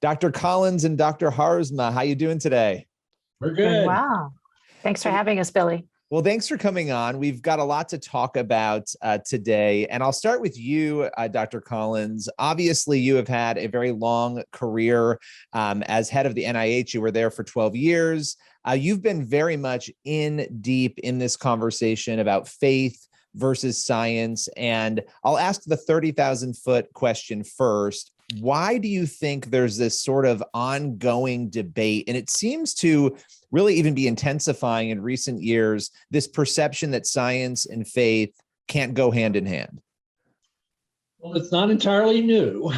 Dr. Collins and Dr. Harzma, how you doing today? We're good. Wow. Thanks for having us, Billy. Well, thanks for coming on. We've got a lot to talk about today, and I'll start with you, Dr. Collins. Obviously, you have had a very long career as head of the NIH. You were there for 12 years. You've been very much in deep in this conversation about faith versus science, and I'll ask the 30,000-foot question first. Why do you think there's this sort of ongoing debate, and it seems to really even be intensifying in recent years, this perception that science and faith can't go hand in hand? Well, it's not entirely new.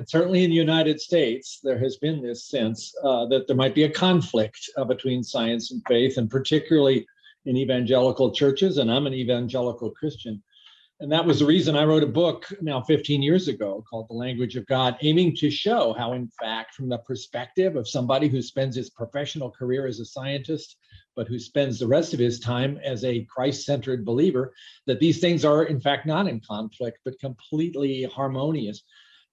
Certainly in the United States, there has been this sense that there might be a conflict between science and faith, and particularly in evangelical churches, and I'm an evangelical Christian. And that was the reason I wrote a book now 15 years ago called The Language of God, aiming to show how, in fact, from the perspective of somebody who spends his professional career as a scientist, but who spends the rest of his time as a Christ-centered believer, that these things are, in fact, not in conflict, but completely harmonious.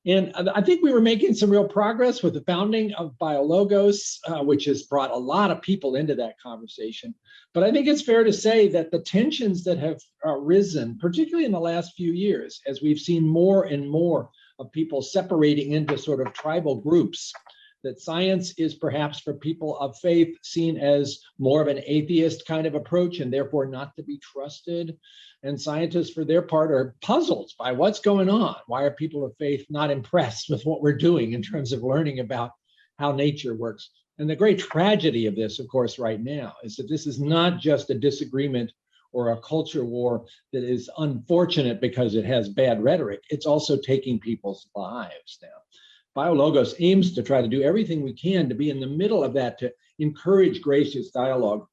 And I think we were making some real progress with the founding of BioLogos, which has brought a lot of people into that conversation. But I think it's fair to say that the tensions that have risen, particularly in the last few years, as we've seen more and more of people separating into sort of tribal groups, that science is perhaps for people of faith seen as more of an atheist kind of approach and therefore not to be trusted. And scientists, for their part, are puzzled by what's going on. Why are people of faith not impressed with what we're doing in terms of learning about how nature works? And the great tragedy of this, of course, right now, is that this is not just a disagreement or a culture war that is unfortunate because it has bad rhetoric. It's also taking people's lives now. BioLogos aims to try to do everything we can to be in the middle of that, to encourage gracious dialogue.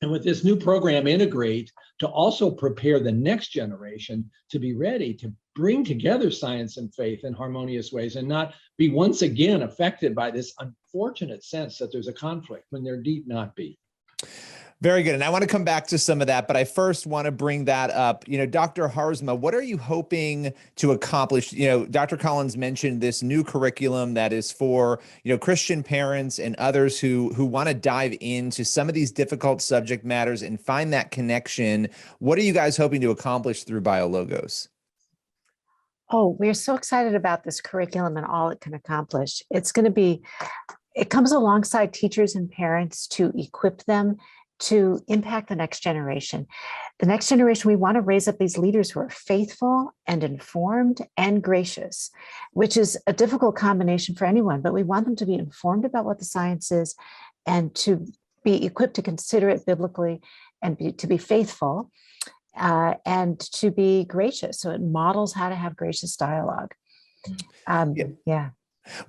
And with this new program, Integrate, to also prepare the next generation to be ready to bring together science and faith in harmonious ways and not be once again affected by this unfortunate sense that there's a conflict when there need not be. Very good. And I want to come back to some of that, but I first want to bring that up. Dr. Harzma, what are you hoping to accomplish? Dr. Collins mentioned this new curriculum that is for, Christian parents and others who want to dive into some of these difficult subject matters and find that connection. What are you guys hoping to accomplish through BioLogos? Oh, we're so excited about this curriculum and all it can accomplish. It comes alongside teachers and parents to equip them to impact the next generation. The next generation, we want to raise up these leaders who are faithful and informed and gracious, which is a difficult combination for anyone, but we want them to be informed about what the science is and to be equipped to consider it biblically and to be faithful and to be gracious. So it models how to have gracious dialogue. Yeah.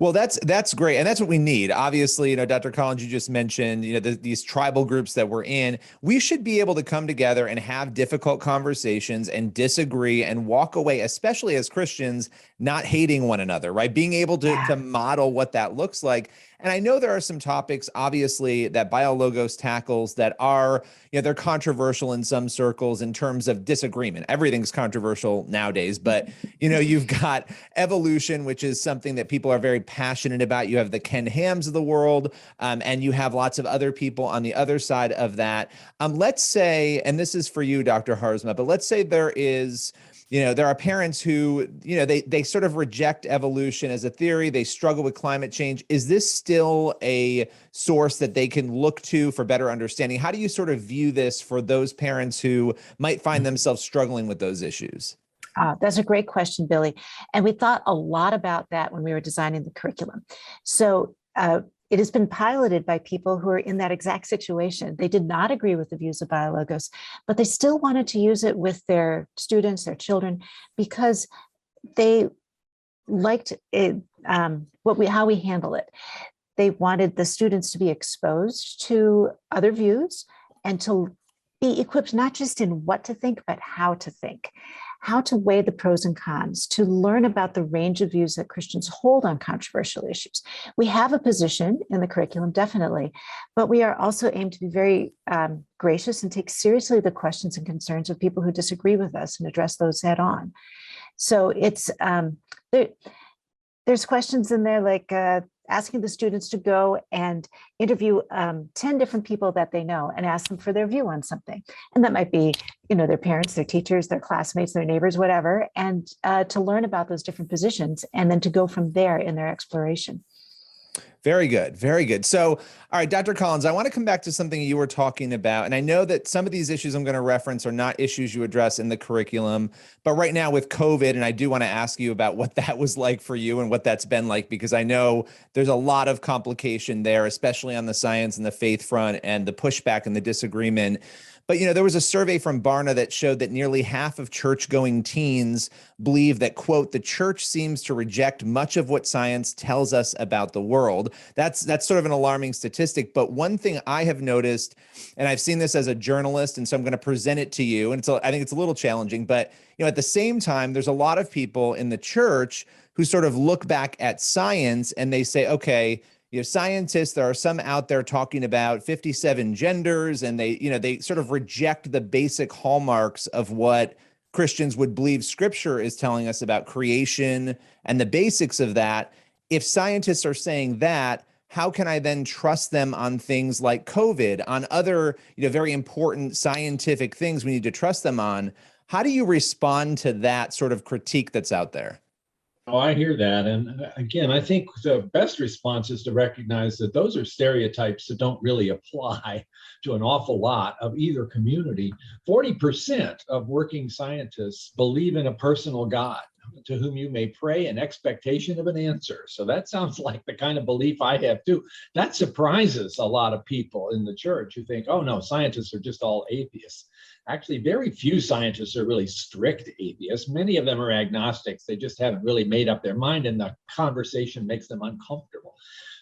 Well, that's great. And that's what we need. Obviously, Dr. Collins, you just mentioned, these tribal groups that we're in, we should be able to come together and have difficult conversations and disagree and walk away, especially as Christians, not hating one another, right? Being able to model what that looks like. And I know there are some topics, obviously, that BioLogos tackles that are, they're controversial in some circles in terms of disagreement. Everything's controversial nowadays, but, you've got evolution, which is something that people are very passionate about. You have the Ken Hams of the world, and you have lots of other people on the other side of that. Let's say, and this is for you, Dr. Harzma, but let's say there are parents who, they sort of reject evolution as a theory. They struggle with climate change. Is this still a source that they can look to for better understanding? How do you sort of view this for those parents who might find themselves struggling with those issues? That's a great question, Billy. And we thought a lot about that when we were designing the curriculum. So it has been piloted by people who are in that exact situation. They did not agree with the views of BioLogos, but they still wanted to use it with their students, their children, because they liked it, how we handle it. They wanted the students to be exposed to other views and to be equipped not just in what to think, but how to think. How to weigh the pros and cons, to learn about the range of views that Christians hold on controversial issues. We have a position in the curriculum, definitely, but we are also aimed to be very gracious and take seriously the questions and concerns of people who disagree with us and address those head on. So it's there's questions in there like asking the students to go and interview 10 different people that they know and ask them for their view on something. And that might be, their parents, their teachers, their classmates, their neighbors, whatever, and to learn about those different positions and then to go from there in their exploration. Very good. Very good. So, all right, Dr. Collins, I want to come back to something you were talking about. And I know that some of these issues I'm going to reference are not issues you address in the curriculum, but right now with COVID, and I do want to ask you about what that was like for you and what that's been like, because I know there's a lot of complication there, especially on the science and the faith front and the pushback and the disagreement. But, there was a survey from Barna that showed that nearly half of church-going teens believe that, quote, the church seems to reject much of what science tells us about the world. That's sort of an alarming statistic. But one thing I have noticed, and I've seen this as a journalist, and so I'm going to present it to you, and I think it's a little challenging, but, at the same time, there's a lot of people in the church who sort of look back at science and they say, okay, scientists, there are some out there talking about 57 genders, and they sort of reject the basic hallmarks of what Christians would believe Scripture is telling us about creation and the basics of that. If scientists are saying that, how can I then trust them on things like COVID, on other, very important scientific things we need to trust them on? How do you respond to that sort of critique that's out there? Oh, I hear that. And again, I think the best response is to recognize that those are stereotypes that don't really apply to an awful lot of either community. 40% of working scientists believe in a personal God to whom you may pray in expectation of an answer. So that sounds like the kind of belief I have too. That surprises a lot of people in the church who think, oh no, scientists are just all atheists. Actually, very few scientists are really strict atheists. Many of them are agnostics. They just haven't really made up their mind, and the conversation makes them uncomfortable.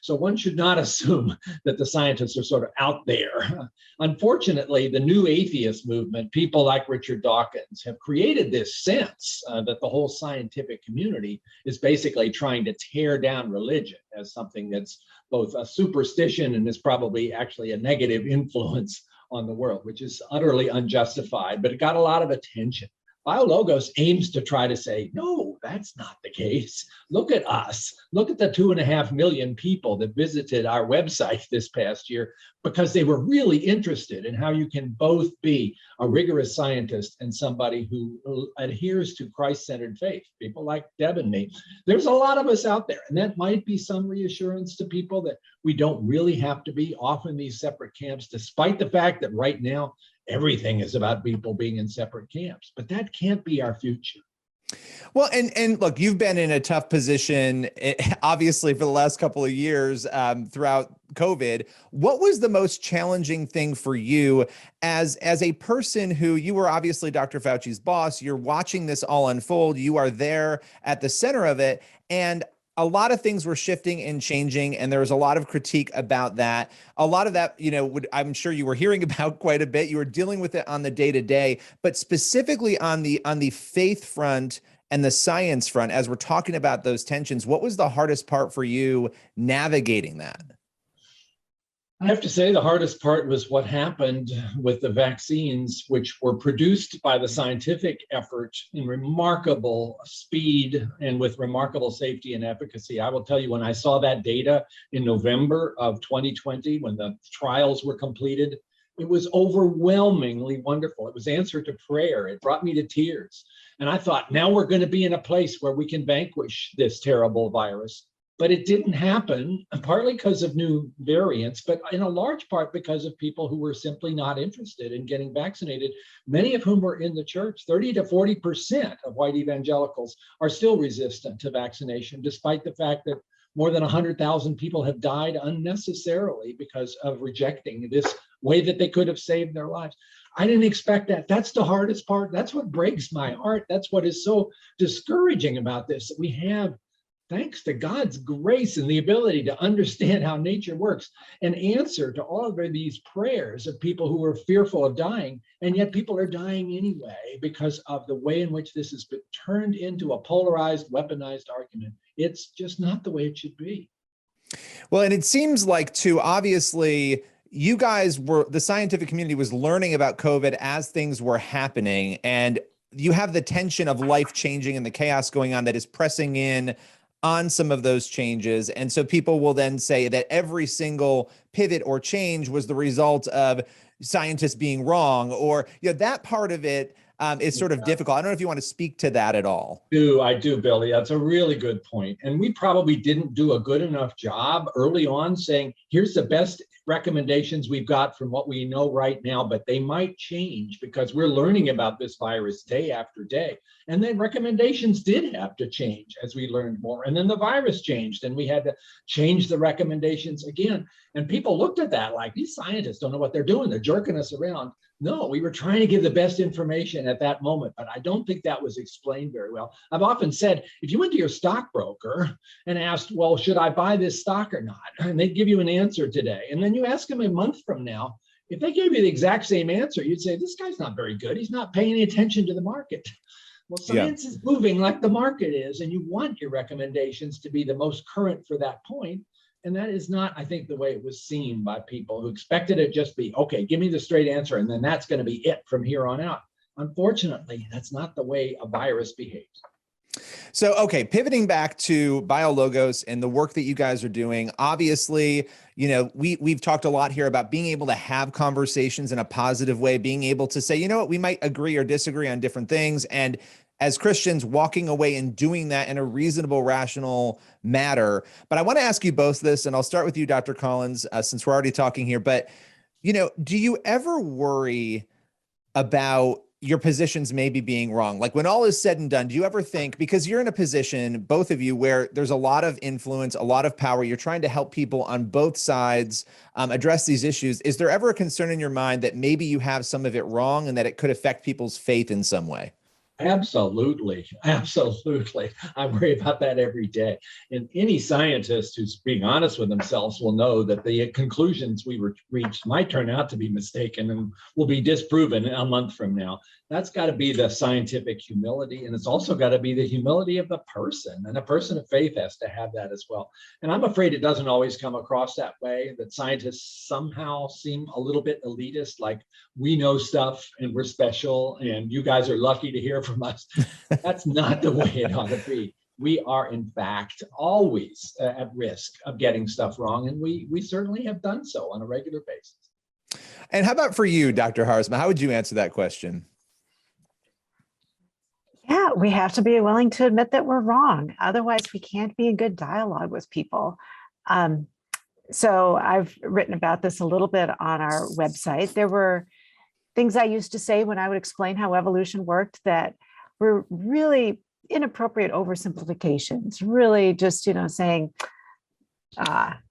So one should not assume that the scientists are sort of out there. Unfortunately, the new atheist movement, people like Richard Dawkins, have created this sense that the whole scientific community is basically trying to tear down religion as something that's both a superstition and is probably actually a negative influence on the world, which is utterly unjustified, but it got a lot of attention. BioLogos aims to try to say, no, that's not the case. Look at us. Look at the 2.5 million people that visited our website this past year because they were really interested in how you can both be a rigorous scientist and somebody who adheres to Christ-centered faith. People like Deb and me. There's a lot of us out there, and that might be some reassurance to people that we don't really have to be off in these separate camps, despite the fact that right now, everything is about people being in separate camps, but that can't be our future. Well, and look, you've been in a tough position, obviously, for the last couple of years throughout COVID. What was the most challenging thing for you as a person who you were obviously Dr. Fauci's boss? You're watching this all unfold. You are there at the center of it. And a lot of things were shifting and changing, and there was a lot of critique about that. A lot of that, I'm sure you were hearing about quite a bit. You were dealing with it on the day-to-day, but specifically on the faith front and the science front, as we're talking about those tensions, what was the hardest part for you navigating that? I have to say the hardest part was what happened with the vaccines, which were produced by the scientific effort in remarkable speed and with remarkable safety and efficacy. I will tell you, when I saw that data in November of 2020, when the trials were completed, it was overwhelmingly wonderful. It was answer to prayer. It brought me to tears. And I thought, now we're going to be in a place where we can vanquish this terrible virus. But it didn't happen, partly because of new variants, but in a large part because of people who were simply not interested in getting vaccinated, many of whom were in the church. 30 to 40% of white evangelicals are still resistant to vaccination, despite the fact that more than 100,000 people have died unnecessarily because of rejecting this way that they could have saved their lives. I didn't expect that. That's the hardest part. That's what breaks my heart. That's what is so discouraging about this. We have, thanks to God's grace and the ability to understand how nature works, an answer to all of these prayers of people who were fearful of dying, and yet people are dying anyway because of the way in which this has been turned into a polarized, weaponized argument. It's just not the way it should be. Well, and it seems like, too, obviously, you guys the scientific community was learning about COVID as things were happening, and you have the tension of life changing and the chaos going on that is pressing in on some of those changes. And so people will then say that every single pivot or change was the result of scientists being wrong, or, that part of it is sort of difficult. I don't know if you want to speak to that at all. I do, Billy. That's a really good point. And we probably didn't do a good enough job early on saying, here's the best recommendations we've got from what we know right now, but they might change because we're learning about this virus day after day. And then recommendations did have to change as we learned more. And then the virus changed and we had to change the recommendations again. And people looked at that like, these scientists don't know what they're doing. They're jerking us around. No, we were trying to give the best information at that moment, but I don't think that was explained very well. I've often said, if you went to your stockbroker and asked, well, should I buy this stock or not? And they'd give you an answer today. And then you ask them a month from now, if they gave you the exact same answer, you'd say, this guy's not very good. He's not paying any attention to the market. Well, science is moving like the market is, and you want your recommendations to be the most current for that point. And that is not, I think, the way it was seen by people who expected it just be, okay, give me the straight answer, and then that's going to be it from here on out. Unfortunately, that's not the way a virus behaves. So, okay, pivoting back to BioLogos and the work that you guys are doing, obviously, we've talked a lot here about being able to have conversations in a positive way, being able to say, what, we might agree or disagree on different things. And as Christians, walking away and doing that in a reasonable, rational manner. But I want to ask you both this, and I'll start with you, Dr. Collins, since we're already talking here. But, do you ever worry about your positions maybe being wrong? Like when all is said and done, do you ever think, because you're in a position, both of you, where there's a lot of influence, a lot of power, you're trying to help people on both sides address these issues. Is there ever a concern in your mind that maybe you have some of it wrong and that it could affect people's faith in some way? Absolutely. Absolutely. I worry about that every day. And any scientist who's being honest with themselves will know that the conclusions we reached might turn out to be mistaken and will be disproven a month from now. That's got to be the scientific humility. And it's also got to be the humility of the person. And a person of faith has to have that as well. And I'm afraid it doesn't always come across that way, that scientists somehow seem a little bit elitist, like we know stuff and we're special and you guys are lucky to hear from us. That's not the way it ought to be. We are, in fact, always at risk of getting stuff wrong. And we certainly have done so on a regular basis. And how about for you, Dr. Harsma? How would you answer that question? Yeah, we have to be willing to admit that we're wrong. Otherwise, we can't be in good dialogue with people. So I've written about this a little bit on our website. There were things I used to say when I would explain how evolution worked that were really inappropriate oversimplifications, really just, saying,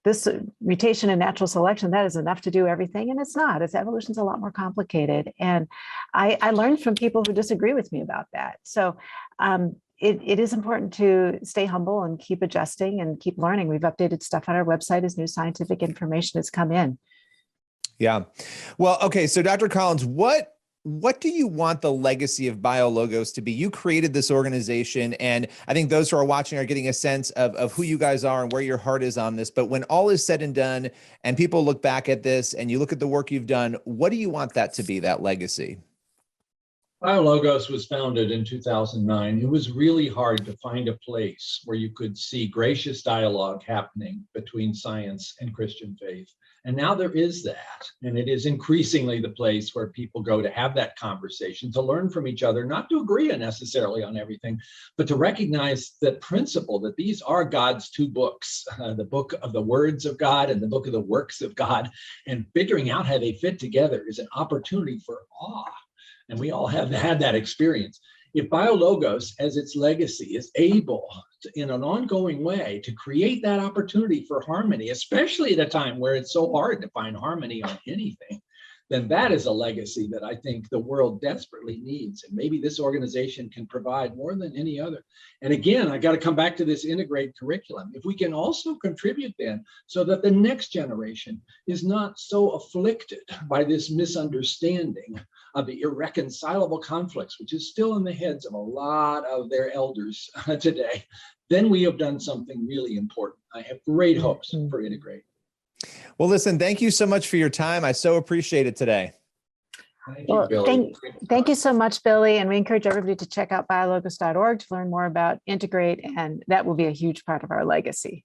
this mutation and natural selection, that is enough to do everything. And it's not. Evolution's a lot more complicated. And I learned from people who disagree with me about that. So it is important to stay humble and keep adjusting and keep learning. We've updated stuff on our website as new scientific information has come in. Yeah. Well, okay. So Dr. Collins, what do you want the legacy of BioLogos to be? You created this organization, and I think those who are watching are getting a sense of who you guys are and where your heart is on this. But when all is said and done and people look back at this and you look at the work you've done, what do you want that to be, that legacy? BioLogos was founded in 2009. It was really hard to find a place where you could see gracious dialogue happening between science and Christian faith. And now there is that. And it is increasingly the place where people go to have that conversation, to learn from each other, not to agree necessarily on everything, but to recognize that principle, that these are God's two books, the book of the words of God and the book of the works of God. And figuring out how they fit together is an opportunity for awe. And we all have had that experience. If BioLogos, as its legacy, is able to, in an ongoing way, to create that opportunity for harmony, especially at a time where it's so hard to find harmony on anything, then that is a legacy that I think the world desperately needs. And maybe this organization can provide more than any other. And again, I got to come back to this integrated curriculum. If we can also contribute then so that the next generation is not so afflicted by this misunderstanding of the irreconcilable conflicts, which is still in the heads of a lot of their elders today, then we have done something really important. I have great hopes for Integrate. Well, listen, thank you so much for your time. I so appreciate it today. Thank you, Well, Billy. thank you so much, Billy. And we encourage everybody to check out biologos.org to learn more about Integrate. And that will be a huge part of our legacy.